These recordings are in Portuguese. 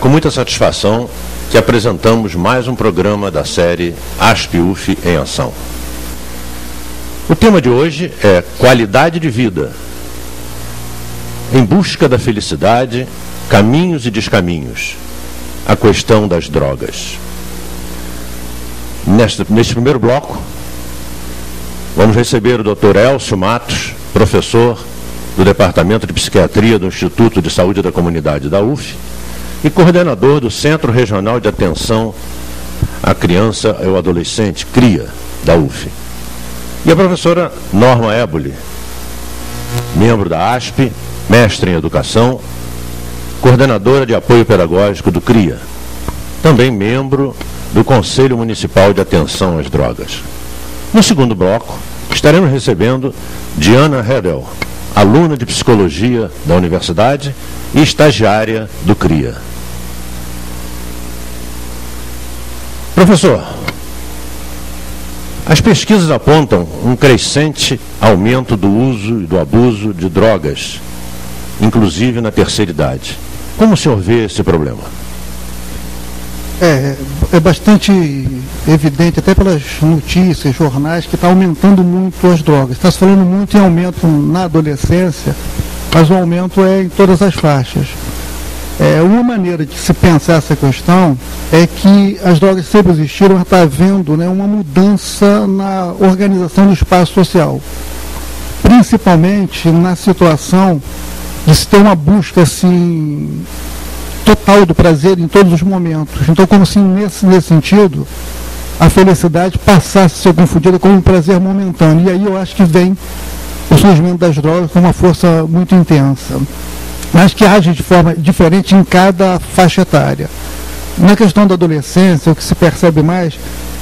com muita satisfação que apresentamos mais um programa da série ASP-UF em Ação. O tema de hoje é qualidade de vida. Em busca da felicidade, caminhos e descaminhos. A questão das drogas. Neste primeiro bloco, vamos receber o Dr. Elcio Matos, professor do Departamento de Psiquiatria do Instituto de Saúde da Comunidade da UF e coordenador do Centro Regional de Atenção à Criança e ao Adolescente, CRIA, da UF. E a professora Norma Éboli, membro da ASP, mestre em Educação, coordenadora de apoio pedagógico do CRIA, também membro do Conselho Municipal de Atenção às Drogas. No segundo bloco, estaremos recebendo Diana Hedel, aluna de Psicologia da Universidade e estagiária do CRIA. Professor, as pesquisas apontam um crescente aumento do uso e do abuso de drogas, inclusive na terceira idade. Como o senhor vê esse problema? É bastante evidente, até pelas notícias, jornais, que está aumentando muito as drogas. Está se falando muito em aumento na adolescência, mas o aumento é em todas as faixas. Uma maneira de se pensar essa questão é que as drogas sempre existiram, está havendo, né, uma mudança na organização do espaço social, principalmente na situação de se ter uma busca assim total do prazer em todos os momentos. Então, como se nesse sentido a felicidade passasse a ser confundida com um prazer momentâneo. E aí eu acho que vem o surgimento das drogas com uma força muito intensa, mas que age de forma diferente em cada faixa etária. Na questão da adolescência, o que se percebe mais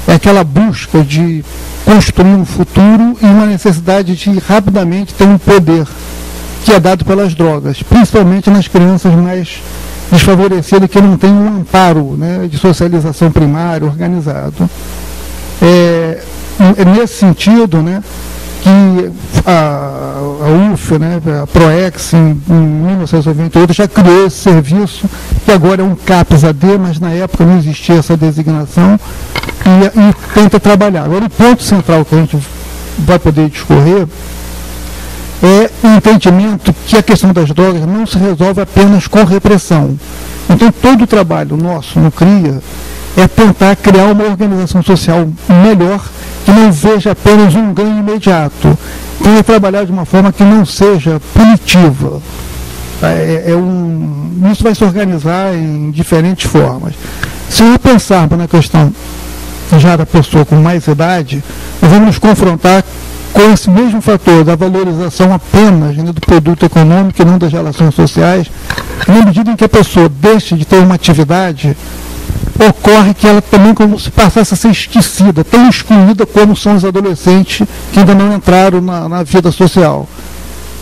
é aquela busca de construir um futuro e uma necessidade de rapidamente ter um poder que é dado pelas drogas, principalmente nas crianças mais desfavorecidas, que não têm um amparo, né, de socialização primária organizado. É nesse sentido, né, que a UF, né, a PROEX, em 1998, já criou esse serviço, que agora é um CAPS-AD, mas na época não existia essa designação, e tenta trabalhar. Agora, o ponto central que a gente vai poder discorrer é o entendimento que a questão das drogas não se resolve apenas com repressão. Então, todo o trabalho nosso no CRIA é tentar criar uma organização social melhor, que não veja apenas um ganho imediato. Então, é trabalhar de uma forma que não seja punitiva. Isso vai se organizar em diferentes formas. Se nós pensarmos na questão já da pessoa com mais idade, nós vamos nos confrontar com esse mesmo fator da valorização apenas, né, do produto econômico e não das relações sociais. Na medida em que a pessoa deixa de ter uma atividade, ocorre que ela também como se passasse a ser esquecida, tão excluída como são os adolescentes que ainda não entraram na vida social.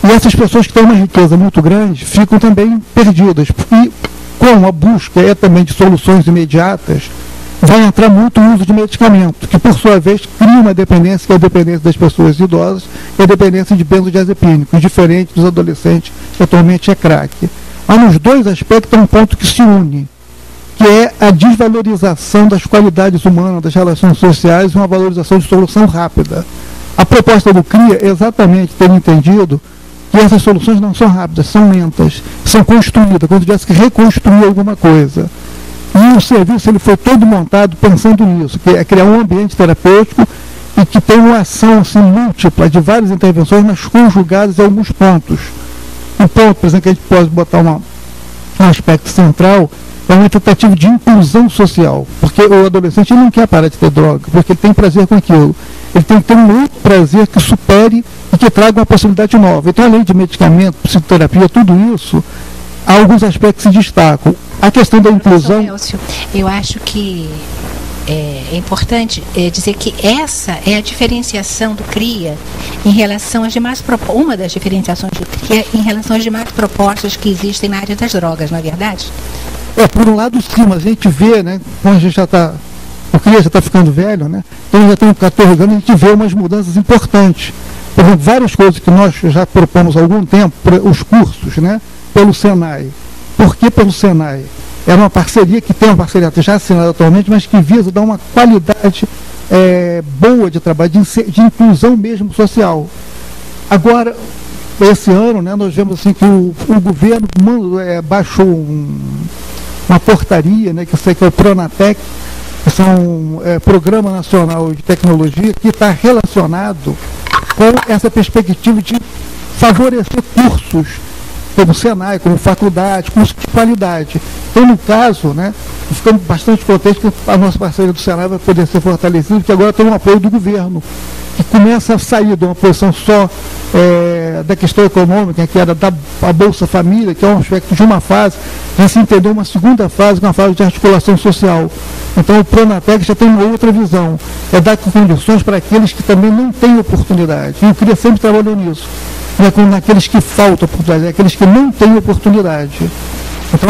E essas pessoas que têm uma riqueza muito grande ficam também perdidas. E com a busca também de soluções imediatas, vai entrar muito o uso de medicamento, que por sua vez cria uma dependência, que é a dependência das pessoas idosas, e a dependência de benzodiazepínicos, diferente dos adolescentes, que atualmente é crack. Mas nos dois aspectos tem um ponto que se une, que é a desvalorização das qualidades humanas, das relações sociais, e uma valorização de solução rápida. A proposta do CRIA é exatamente ter entendido que essas soluções não são rápidas, são lentas, são construídas, como se tivesse que reconstruir alguma coisa. E o serviço ele foi todo montado pensando nisso, que é criar um ambiente terapêutico e que tem uma ação assim, múltipla de várias intervenções, mas conjugadas em alguns pontos. Um ponto, por exemplo, que a gente pode botar um aspecto central é uma tentativa de inclusão social, porque o adolescente ele não quer parar de ter droga, porque ele tem prazer com aquilo. Ele tem que ter um outro prazer que supere e que traga uma possibilidade nova. Então, além de medicamento, psicoterapia, tudo isso, há alguns aspectos que se destacam. A questão da inclusão... Elcio, eu acho que é importante dizer que essa é a diferenciação do CRIA em relação às demais propostas, uma das diferenciações do CRIA em relação às demais propostas que existem na área das drogas, não é verdade? Por um lado, sim, mas a gente vê, né, quando a gente já está... O CRIA já está ficando velho, né? Então já tem 14 anos, a gente vê umas mudanças importantes. Por exemplo, várias coisas que nós já propomos há algum tempo, os cursos, né, pelo Senai. Por que pelo Senai? era uma parceria que tem uma parceria já assinada atualmente, mas que visa dar uma qualidade boa de trabalho, de inclusão mesmo social. Agora, esse ano, né, nós vemos assim, que o governo baixou uma portaria, né, que é o Pronatec, que são Programa Nacional de Tecnologia, que está relacionado com essa perspectiva de favorecer cursos como Senai, como faculdade, cursos de qualidade. Então, no caso, né, ficamos bastante contentes que a nossa parceria do Senai vai poder ser fortalecida, porque agora tem um apoio do governo, que começa a sair de uma posição só da questão econômica, que era da Bolsa Família, que é um aspecto de uma fase, já se entendeu uma segunda fase, uma fase de articulação social. Então, o Pronatec já tem uma outra visão, dar condições para aqueles que também não têm oportunidade. E o CRIA sempre trabalhou nisso, naqueles que faltam oportunidade, aqueles que não têm oportunidade. Então,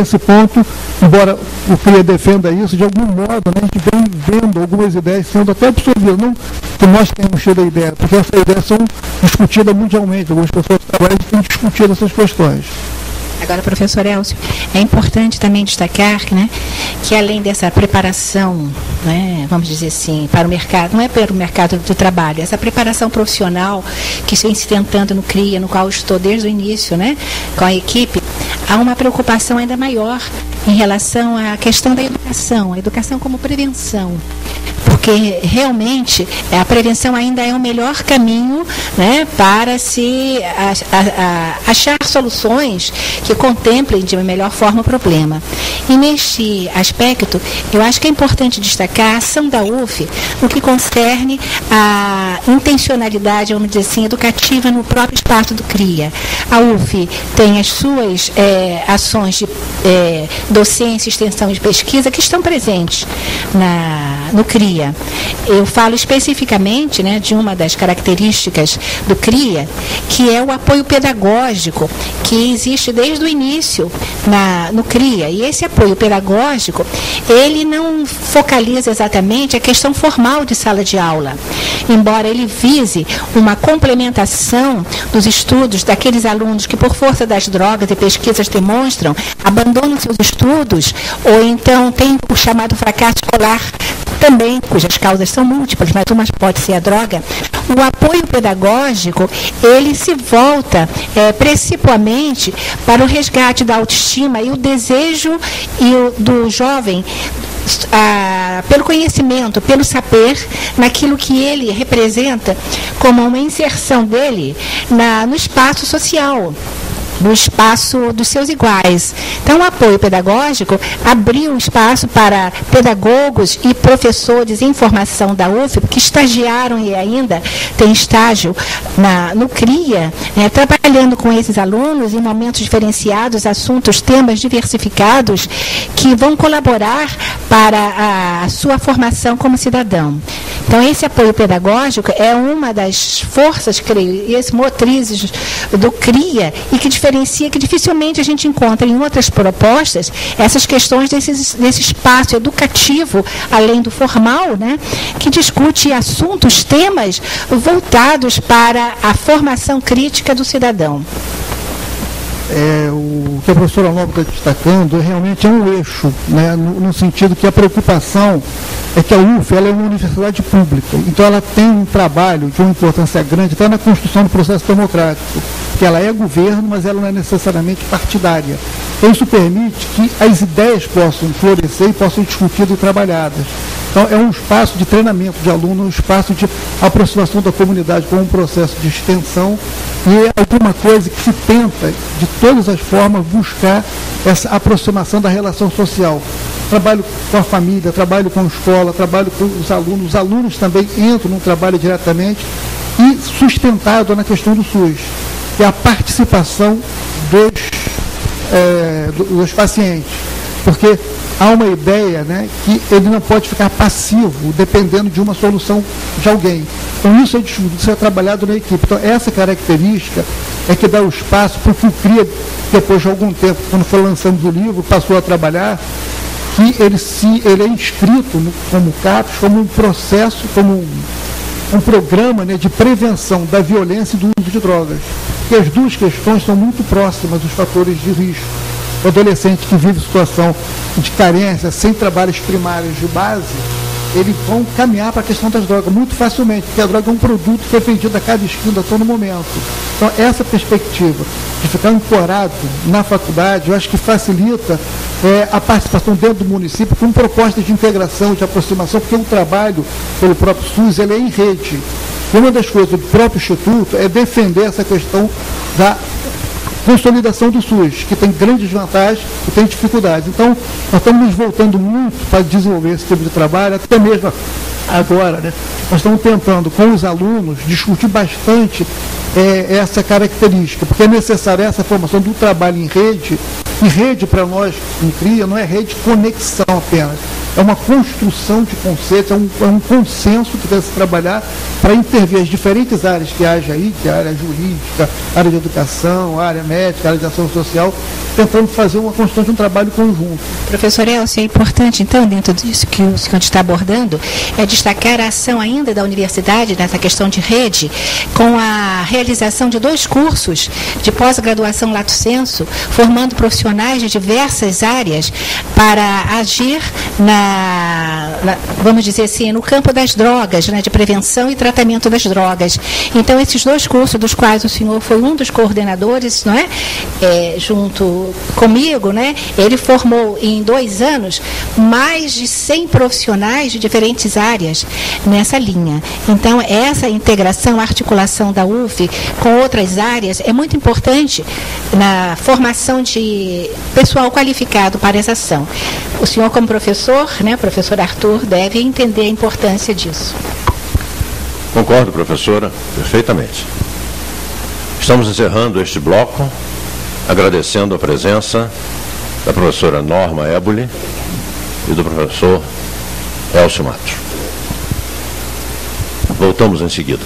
esse ponto, embora o CRIA defenda isso, de algum modo, né, a gente vem vendo algumas ideias sendo até absorvidas, não que nós tenhamos tido a ideia, porque essas ideias são discutidas mundialmente, algumas pessoas que trabalham têm discutido essas questões. Agora, professor Elcio, é importante também destacar, né, que além dessa preparação, né, vamos dizer assim, para o mercado, não é para o mercado do trabalho, essa preparação profissional que vem se tentando no CRIA, no qual eu estou desde o início, né, com a equipe, há uma preocupação ainda maior em relação à questão da educação, a educação como prevenção. Porque realmente a prevenção ainda é o melhor caminho, né, para se achar soluções que contemplem de uma melhor forma o problema. E neste aspecto, eu acho que é importante destacar a ação da UF no que concerne a intencionalidade, vamos dizer assim, educativa no próprio espaço do CRIA. A UF tem as suas ações de docência, extensão e pesquisa que estão presentes no CRIA. Eu falo especificamente, né, de uma das características do CRIA, que é o apoio pedagógico, que existe desde o início no CRIA. E esse apoio pedagógico, ele não focaliza exatamente a questão formal de sala de aula, embora ele vise uma complementação dos estudos daqueles alunos que, por força das drogas e pesquisas demonstram, abandonam seus estudos, ou então tem o chamado fracasso escolar também, cujas causas são múltiplas, mas uma pode ser a droga. O apoio pedagógico, ele se volta principalmente para o resgate da autoestima e o desejo do jovem pelo conhecimento, pelo saber, naquilo que ele representa como uma inserção dele no espaço social, no espaço dos seus iguais. Então, o apoio pedagógico abriu espaço para pedagogos e professores em formação da UF, que estagiaram e ainda têm estágio no CRIA, trabalhando com esses alunos em momentos diferenciados, assuntos, temas diversificados, que vão colaborar para a sua formação como cidadão. Então, esse apoio pedagógico é uma das forças, creio, e as motrizes do CRIA, e que diferencia, que dificilmente a gente encontra em outras propostas, essas questões desse espaço educativo, além do formal, né, que discute assuntos, temas voltados para a formação crítica do cidadão. O que a professora Nobre está destacando realmente é um eixo, né, no sentido que a preocupação é que a UF ela é uma universidade pública, então ela tem um trabalho de uma importância grande até na construção do processo democrático, que ela é governo, mas ela não é necessariamente partidária. Então isso permite que as ideias possam florescer e possam ser discutidas e trabalhadas. Então é um espaço de treinamento de alunos, um espaço de aproximação da comunidade com um processo de extensão, e é alguma coisa que se tenta, de todas as formas, buscar essa aproximação da relação social. Trabalho com a família, trabalho com a escola, trabalho com os alunos também entram no trabalho diretamente, e sustentado na questão do SUS, que é a participação dos pacientes, porque há uma ideia, né, que ele não pode ficar passivo dependendo de uma solução de alguém. Então isso é discutido, isso é trabalhado na equipe. Então essa característica é que dá o espaço para que o CRIA, depois de algum tempo, quando foi lançando o livro, passou a trabalhar, que ele é inscrito como CAPES, como um processo, como um programa, né, de prevenção da violência e do uso de drogas. Porque as duas questões são muito próximas dos fatores de risco. o adolescente que vive situação de carência, sem trabalhos primários de base, eles vão caminhar para a questão das drogas muito facilmente, porque a droga é um produto que é vendido a cada esquina, a todo momento. Então, essa perspectiva de ficar ancorado na faculdade, eu acho que facilita a participação dentro do município com propostas de integração, de aproximação, porque o trabalho pelo próprio SUS ele é em rede. E uma das coisas do próprio Instituto é defender essa questão da consolidação do SUS, que tem grandes vantagens e tem dificuldades. Então, nós estamos nos voltando muito para desenvolver esse tipo de trabalho, até mesmo agora, né? Nós estamos tentando, com os alunos, discutir bastante essa característica, porque é necessária essa formação do trabalho em rede, e rede para nós, em CRIA, não é rede de conexão apenas, é uma construção de conceitos, é um consenso que deve se trabalhar para intervir as diferentes áreas que haja aí, que é a área jurídica, a área de educação, a área médica, a área de ação social, tentando fazer uma construção de um trabalho conjunto. Professor Elcio, é importante, então, dentro disso que o senhor está abordando, é destacar a ação ainda da universidade nessa questão de rede, com a realização de 2 cursos de pós-graduação lato sensu, formando profissionais de diversas áreas para agir vamos dizer assim, no campo das drogas, né, de prevenção e tratamento das drogas. Então, esses 2 cursos, dos quais o senhor foi um dos coordenadores, não é? Junto comigo, né? Ele formou em 2 anos mais de 100 profissionais de diferentes áreas nessa linha. Então, essa integração, articulação da UF com outras áreas é muito importante na formação de pessoal qualificado para essa ação. O senhor, como professor, né, professor Arthur, deve entender a importância disso. Concordo, professora, perfeitamente. Estamos encerrando este bloco, agradecendo a presença da professora Norma Éboli e do professor Elcio Matos. Voltamos em seguida.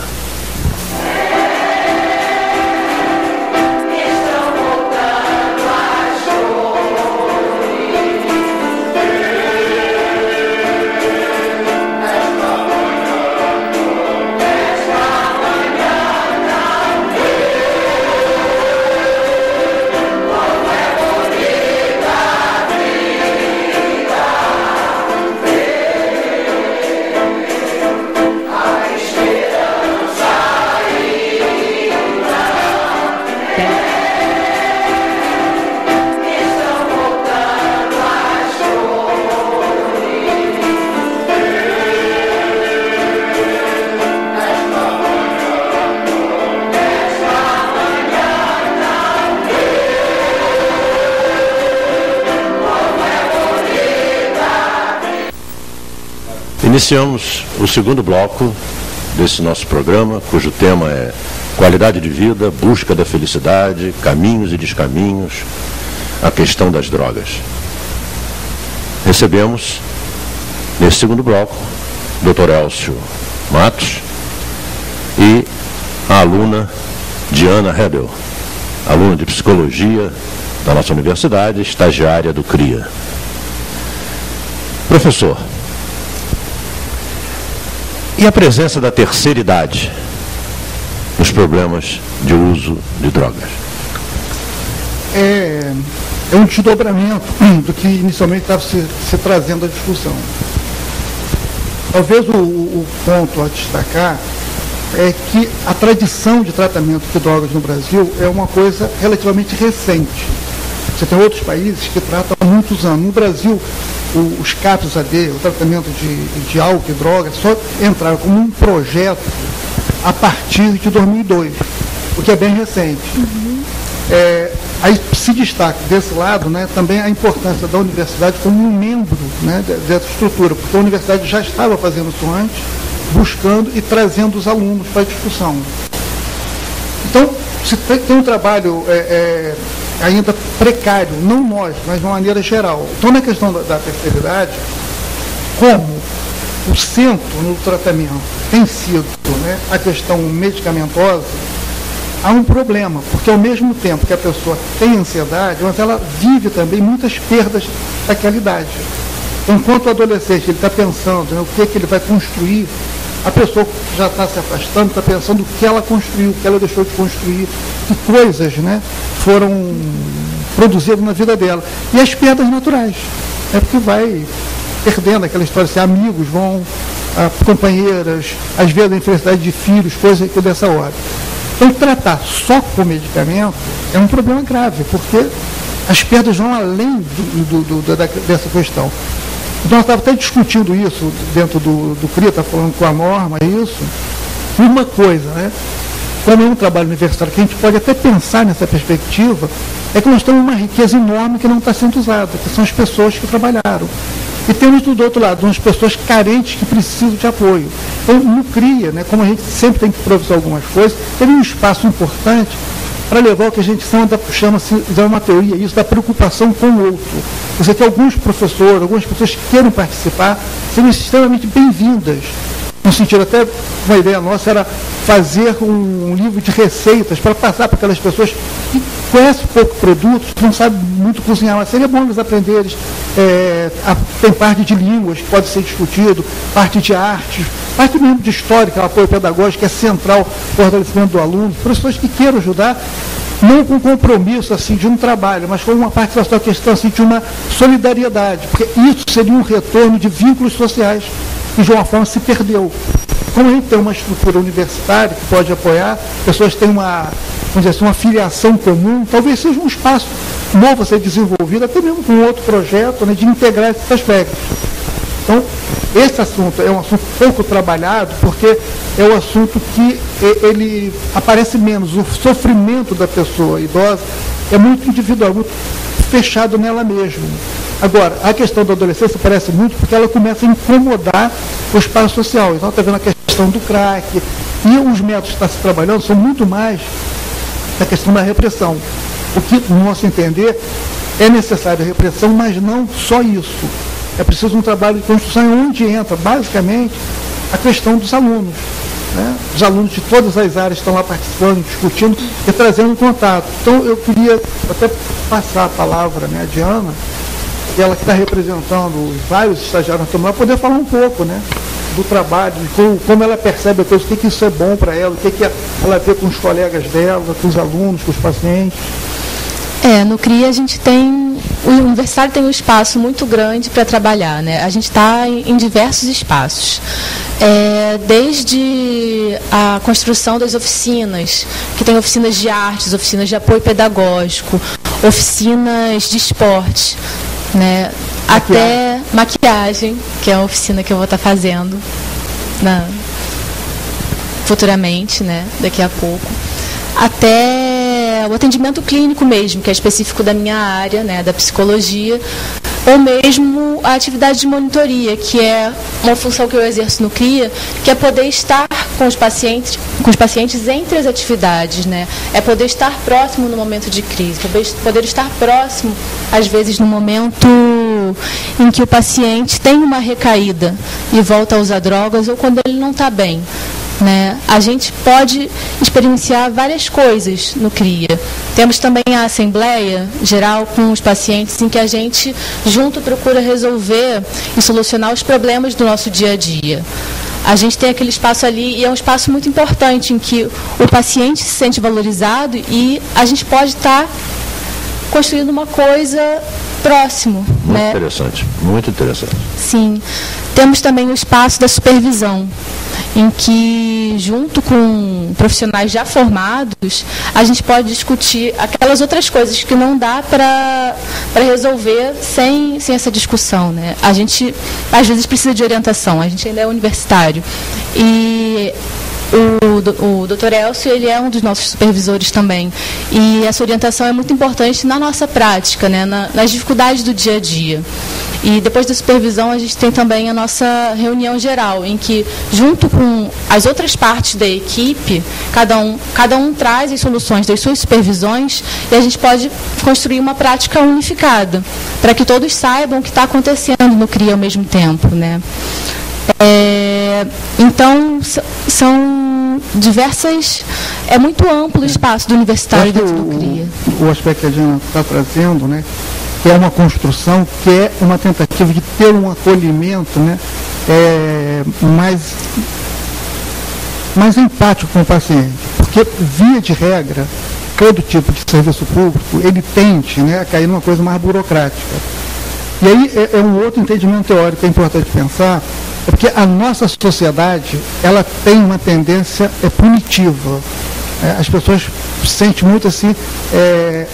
Iniciamos o segundo bloco desse nosso programa, cujo tema é qualidade de vida, busca da felicidade, caminhos e descaminhos, a questão das drogas. Recebemos, nesse segundo bloco, o Dr. Elcio Matos e a aluna Diana Hebel, aluna de psicologia da nossa universidade, estagiária do CRIA. Professor, e a presença da terceira idade nos problemas de uso de drogas? É um desdobramento do que inicialmente estava se trazendo à discussão. Talvez o ponto a destacar é que a tradição de tratamento de drogas no Brasil é uma coisa relativamente recente. Você tem outros países que tratam há muitos anos. No Brasil, os CAPS-AD, o tratamento de álcool e drogas, só entraram como um projeto a partir de 2002, o que é bem recente. Aí se destaca desse lado, né, também a importância da universidade como um membro, né, dessa estrutura, porque a universidade já estava fazendo isso antes, buscando e trazendo os alunos para a discussão. Então, se tem um trabalho ainda precário, não nós, mas de uma maneira geral. Então, na questão da terceira idade, como o centro no tratamento tem sido, né, a questão medicamentosa, há um problema, porque ao mesmo tempo que a pessoa tem ansiedade, mas ela vive também muitas perdas daquela idade. Enquanto o adolescente ele está pensando, né, o que ele vai construir, a pessoa já está se afastando, está pensando o que ela construiu, o que ela deixou de construir, que coisas, né, foram produzido na vida dela. E as perdas naturais. É porque vai perdendo aquela história, assim, amigos vão, companheiras, às vezes a infelicidade de filhos, coisas dessa hora. Então, tratar só com medicamento é um problema grave, porque as perdas vão além dessa questão. Então, nós estávamos até discutindo isso dentro do CRIA, está falando com a Norma, isso. Uma coisa, né? Como é um trabalho universitário, que a gente pode até pensar nessa perspectiva, é que nós temos uma riqueza enorme que não está sendo usada, que são as pessoas que trabalharam. E temos, do outro lado, umas pessoas carentes que precisam de apoio. Então, no CRIA, né, como a gente sempre tem que improvisar algumas coisas, teve um espaço importante para levar o que a gente chama-se, de uma teoria, isso da preocupação com o outro. Quer dizer, que alguns professores, algumas pessoas que queiram participar, sejam extremamente bem-vindas. No sentido, até uma ideia nossa era fazer um livro de receitas para passar para aquelas pessoas que conhecem pouco produtos, que não sabem muito cozinhar, mas seria bom eles aprenderem. Tem parte de línguas que pode ser discutido, parte de artes, parte mesmo de história, que é o apoio pedagógico, que é central para o fortalecimento do aluno, pessoas que queiram ajudar, não com compromisso assim, de um trabalho, mas com uma participação, questão assim, de uma solidariedade, porque isso seria um retorno de vínculos sociais, que de uma forma se perdeu. Como a gente tem uma estrutura universitária que pode apoiar, pessoas têm uma, vamos dizer assim, uma filiação comum, talvez seja um espaço novo a ser desenvolvido, até mesmo com outro projeto, né, de integrar esses aspectos. Então, esse assunto é um assunto pouco trabalhado, porque é um assunto que ele aparece menos. O sofrimento da pessoa idosa é muito individual, muito fechado nela mesma. Agora, a questão da adolescência parece muito porque ela começa a incomodar o espaço social. Então, está vendo a questão do crack. E os métodos que estão se trabalhando são muito mais a questão da repressão. O que, no nosso entender, é necessário a repressão, mas não só isso. É preciso um trabalho de construção onde entra, basicamente, a questão dos alunos. Né? Os alunos de todas as áreas estão lá participando, discutindo e trazendo contato. Então, eu queria até passar a palavra, né, a Diana, ela que está representando vários estagiários, para poder falar um pouco, né, do trabalho, de como ela percebe a coisa, o que isso é bom para ela, o que ela vê com os colegas dela, com os alunos, com os pacientes. No CRIA a gente tem, o universitário tem um espaço muito grande para trabalhar, né? A gente está em diversos espaços. Desde a construção das oficinas, que tem oficinas de artes, oficinas de apoio pedagógico, oficinas de esporte, né? Até maquiagem, que é uma oficina que eu vou estar fazendo futuramente, né? Daqui a pouco. Até o atendimento clínico mesmo, que é específico da minha área, né, da psicologia, ou mesmo a atividade de monitoria, que é uma função que eu exerço no CRIA, que é poder estar com os pacientes entre as atividades, né? É poder estar próximo no momento de crise, poder estar próximo, às vezes, no momento em que o paciente tem uma recaída e volta a usar drogas, ou quando ele não está bem. Né? A gente pode experienciar várias coisas no CRIA. Temos também a Assembleia Geral com os pacientes, em que a gente junto procura resolver e solucionar os problemas do nosso dia a dia. A gente tem aquele espaço ali e é um espaço muito importante em que o paciente se sente valorizado e a gente pode estar construindo uma coisa próximo. Muito, né? Interessante, muito interessante. Sim. Temos também o espaço da supervisão, em que, junto com profissionais já formados, a gente pode discutir aquelas outras coisas que não dá para resolver sem essa discussão. Né? A gente, às vezes, precisa de orientação, a gente ainda é universitário. E o Dr. Elcio, ele é um dos nossos supervisores também. E essa orientação é muito importante na nossa prática, né? Nas dificuldades do dia a dia. E depois da supervisão, a gente tem também a nossa reunião geral, em que, junto com as outras partes da equipe, cada um traz as soluções das suas supervisões e a gente pode construir uma prática unificada, para que todos saibam o que está acontecendo no CRIA ao mesmo tempo. Né? Então, são diversas... É muito amplo o espaço do universitário dentro do CRIA. O aspecto que a Diana está trazendo, né, que é uma construção, que é uma tentativa de ter um acolhimento, né, mais empático com o paciente. Porque, via de regra, todo tipo de serviço público, ele tende, né, a cair numa coisa mais burocrática. E aí é um outro entendimento teórico que é importante pensar, é porque a nossa sociedade, ela tem uma tendência punitiva. As pessoas sentem muito assim,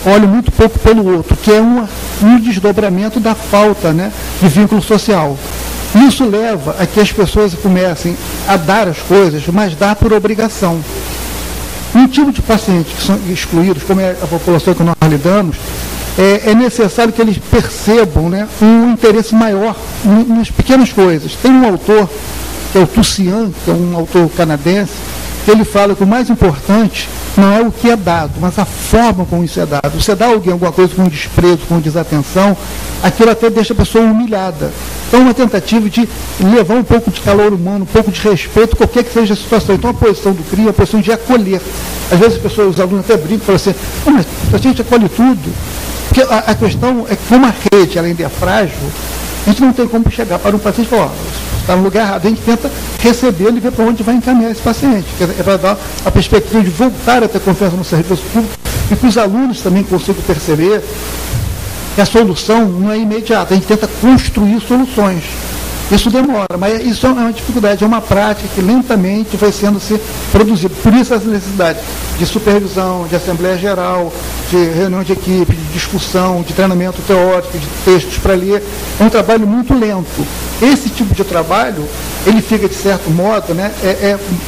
olham muito pouco pelo outro, que é um desdobramento da falta, né, de vínculo social. Isso leva a que as pessoas comecem a dar as coisas, mas dar por obrigação. Um tipo de pacientes que são excluídos, como é a população que nós lidamos, é necessário que eles percebam, né, um interesse maior nas pequenas coisas. Tem um autor, que é o Tucian, que é um autor canadense, que ele fala que o mais importante não é o que é dado, mas a forma como isso é dado. Você dá a alguém alguma coisa com desprezo, com desatenção, aquilo até deixa a pessoa humilhada. Então, uma tentativa de levar um pouco de calor humano, um pouco de respeito, qualquer que seja a situação. Então, a posição do CRIA é a posição de acolher. Às vezes, as pessoas, os alunos até brincam e falam assim, mas a gente acolhe tudo. Porque a questão é que, como a rede ela ainda é frágil, a gente não tem como chegar para um paciente e falar, está no lugar errado. A gente tenta recebê-lo e ver para onde vai encaminhar esse paciente. É para dar a perspectiva de voltar a ter confiança no serviço público e que os alunos também consigam perceber que a solução não é imediata. A gente tenta construir soluções. Isso demora, mas isso é uma dificuldade, é uma prática que lentamente vai sendo produzida. Por isso essa necessidade de supervisão, de assembleia geral, de reunião de equipe, de discussão, de treinamento teórico, de textos para ler. É um trabalho muito lento. Esse tipo de trabalho, ele fica, de certo modo, né,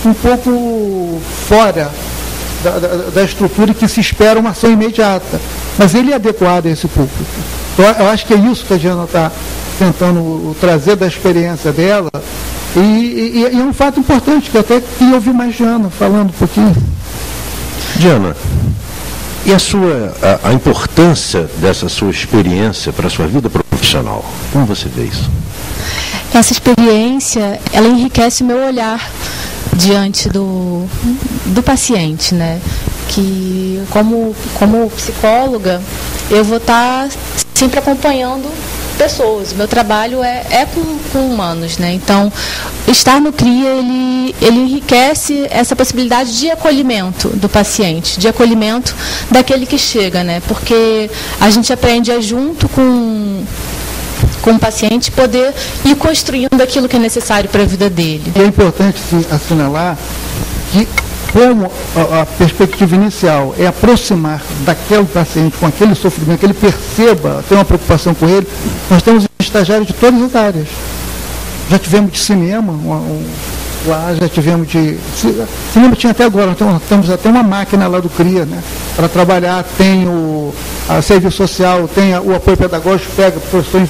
um pouco fora da estrutura que se espera uma ação imediata. Mas ele é adequado a esse público. Então, eu acho que é isso que a Diana está tentando trazer da experiência dela, e é um fato importante, que eu até queria ouvir mais Diana falando um pouquinho. Diana, e a importância dessa sua experiência para a sua vida profissional? Como você vê isso? Essa experiência, ela enriquece o meu olhar diante do paciente, né? Que como psicóloga, eu vou estar sempre acompanhando pessoas. Meu trabalho é com humanos, né? Então, estar no CRIA, ele enriquece essa possibilidade de acolhimento do paciente, de acolhimento daquele que chega, né? Porque a gente aprende junto com o paciente poder ir construindo aquilo que é necessário para a vida dele. É importante assinalar que, como a perspectiva inicial é aproximar daquele paciente com aquele sofrimento, que ele perceba, ter uma preocupação com ele, nós temos estagiários de todas as áreas. Já tivemos de cinema, lá já tivemos de... Cinema tinha até agora, nós temos até uma máquina lá do CRIA, né, para trabalhar, tem o serviço social, tem o apoio pedagógico, pega professores,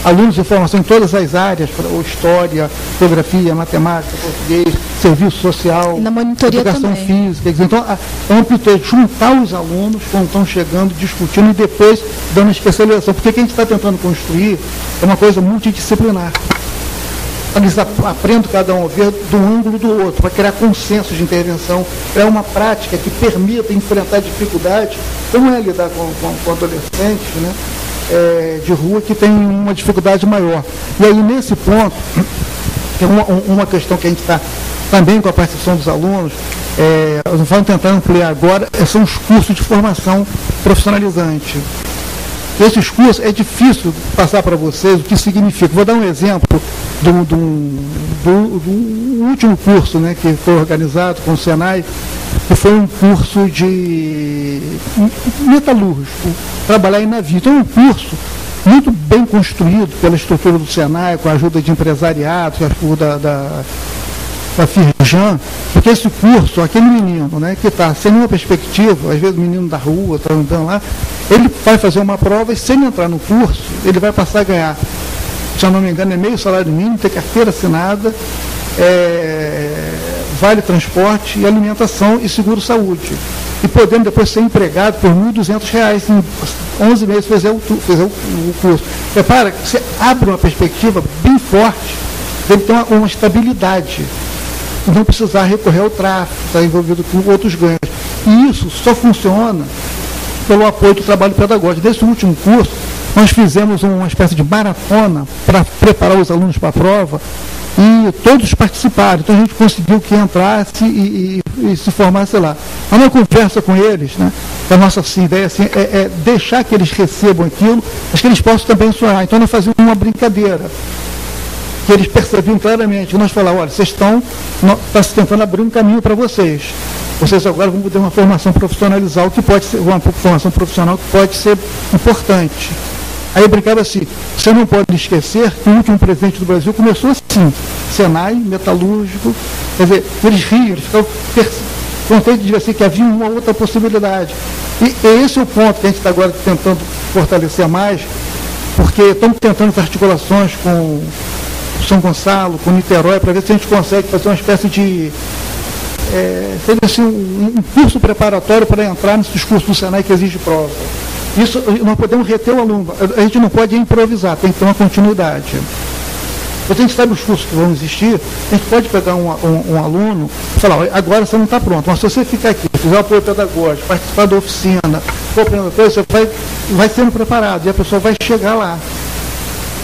alunos de formação em todas as áreas, história, geografia, matemática, português, serviço social, e na monitoria educação também. física. Então, é um critério juntar os alunos quando estão chegando, discutindo e depois dando a especialização. Porque o que a gente está tentando construir é uma coisa multidisciplinar. Eles aprendem cada um a ver do ângulo do outro, para criar consenso de intervenção, criar uma prática que permita enfrentar dificuldades, como é lidar com adolescentes, né, de rua que tem uma dificuldade maior. E aí, nesse ponto, tem uma questão que a gente está também com a participação dos alunos, nós vamos tentar ampliar agora, são os cursos de formação profissionalizante. Esses cursos, é difícil passar para vocês o que significa. Vou dar um exemplo do último curso, né, que foi organizado com o Senai, que foi um curso de metalúrgico, trabalhar em navio. Então, é um curso muito bem construído pela estrutura do Senai, com a ajuda de empresariado, com a ajuda da Firjan, porque esse curso, aquele menino, né, que está sem nenhuma perspectiva, às vezes o menino da rua, está andando lá, ele vai fazer uma prova e, sem entrar no curso, ele vai passar a ganhar, se eu não me engano, é meio salário mínimo, ter carteira assinada, vale transporte e alimentação e seguro-saúde. E podendo depois ser empregado por R$ 1.200 em 11 meses fazer o curso. Repara, você abre uma perspectiva bem forte, dele ter uma estabilidade, e não precisar recorrer ao tráfico, estar envolvido com outros ganhos. E isso só funciona pelo apoio do trabalho pedagógico. Nesse último curso, nós fizemos uma espécie de maratona para preparar os alunos para a prova, e todos participaram. Então, a gente conseguiu que entrasse e e se formasse lá. A minha conversa com eles, né, a nossa ideia assim, é deixar que eles recebam aquilo, mas que eles possam também sonhar. Então nós fazíamos uma brincadeira, que eles percebiam claramente. Nós falávamos, olha, vocês estão se tentando abrir um caminho para vocês. Vocês agora vão ter uma formação profissionalizal que pode ser, uma formação profissional que pode ser importante. Aí eu brincava assim, você não pode esquecer que o último presidente do Brasil começou assim, Senai, metalúrgico, quer dizer, eles riam, eles ficavam contentes de dizer assim, que havia uma outra possibilidade. E esse é o ponto que a gente está agora tentando fortalecer mais, porque estamos tentando as articulações com São Gonçalo, com Niterói, para ver se a gente consegue fazer uma espécie de assim, um curso preparatório para entrar nesses cursos do Senai que exige prova. Isso nós podemos reter o aluno, a gente não pode improvisar, tem que ter uma continuidade. A gente sabe os cursos que vão existir, a gente pode pegar um aluno e falar, agora você não está pronto, mas se você ficar aqui, fizer o apoio pedagógico, participar da oficina, você vai sendo preparado e a pessoa vai chegar lá.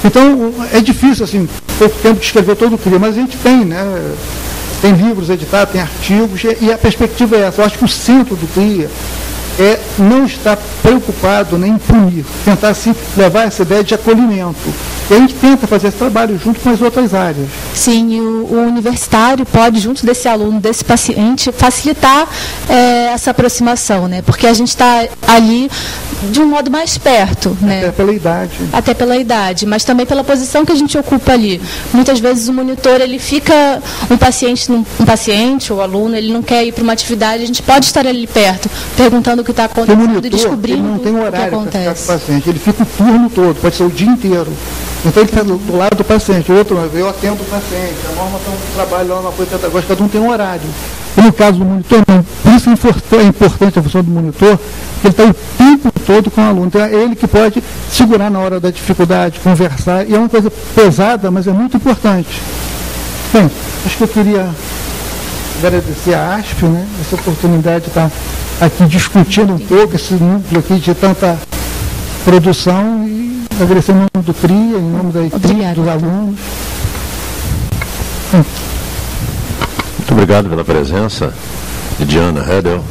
Então, é difícil, assim, pouco tempo de escrever todo o CRIA, mas a gente tem, né? Tem livros editados, tem artigos, e a perspectiva é essa. Eu acho que o centro do CRIA é não estar preocupado nem em punir, tentar assim, levar essa ideia de acolhimento. E a gente tenta fazer esse trabalho junto com as outras áreas. Sim, e o universitário pode, junto desse aluno, desse paciente, facilitar essa aproximação, né? Porque a gente está ali de um modo mais perto, né? Até pela idade. Até pela idade, mas também pela posição que a gente ocupa ali. Muitas vezes o monitor, ele fica, um paciente, o aluno, ele não quer ir para uma atividade, a gente pode estar ali perto, perguntando o que está acontecendo, monitor, e descobrindo ele não tem horário o que acontece. Para ficar com o paciente, ele fica o turno todo, pode ser o dia inteiro. Então ele está do lado do paciente, o outro, eu atendo o paciente, a norma tem um trabalho lá no apoio pedagógico, cada um tem um horário. E no caso do monitor, não. Por isso é importante a função do monitor, que ele está o tempo todo com o aluno. Então é ele que pode segurar na hora da dificuldade, conversar, e é uma coisa pesada, mas é muito importante. Bem, acho que eu queria agradecer a ASP, né, essa oportunidade de estar aqui discutindo um pouco esse núcleo aqui de tanta produção, e agradecer em nome do CRIA, em nome da equipe, dos alunos. Muito obrigado pela presença de Diana Hedel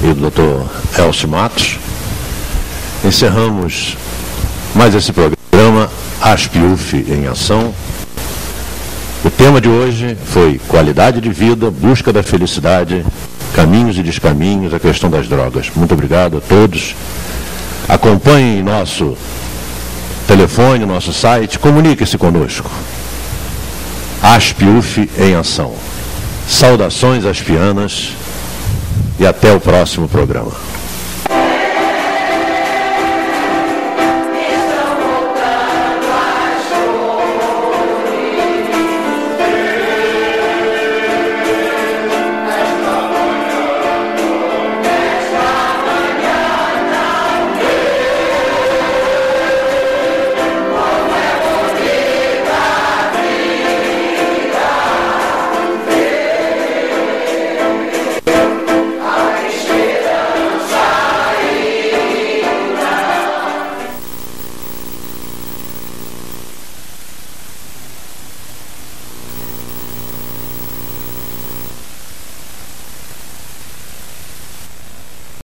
e do Dr. Elcio Matos. Encerramos mais esse programa ASP-UF em Ação. O tema de hoje foi qualidade de vida, busca da felicidade, caminhos e descaminhos, a questão das drogas. Muito obrigado a todos. Acompanhem nosso telefone, nosso site, comunique-se conosco. ASP-UF em Ação. Saudações aspianas e até o próximo programa.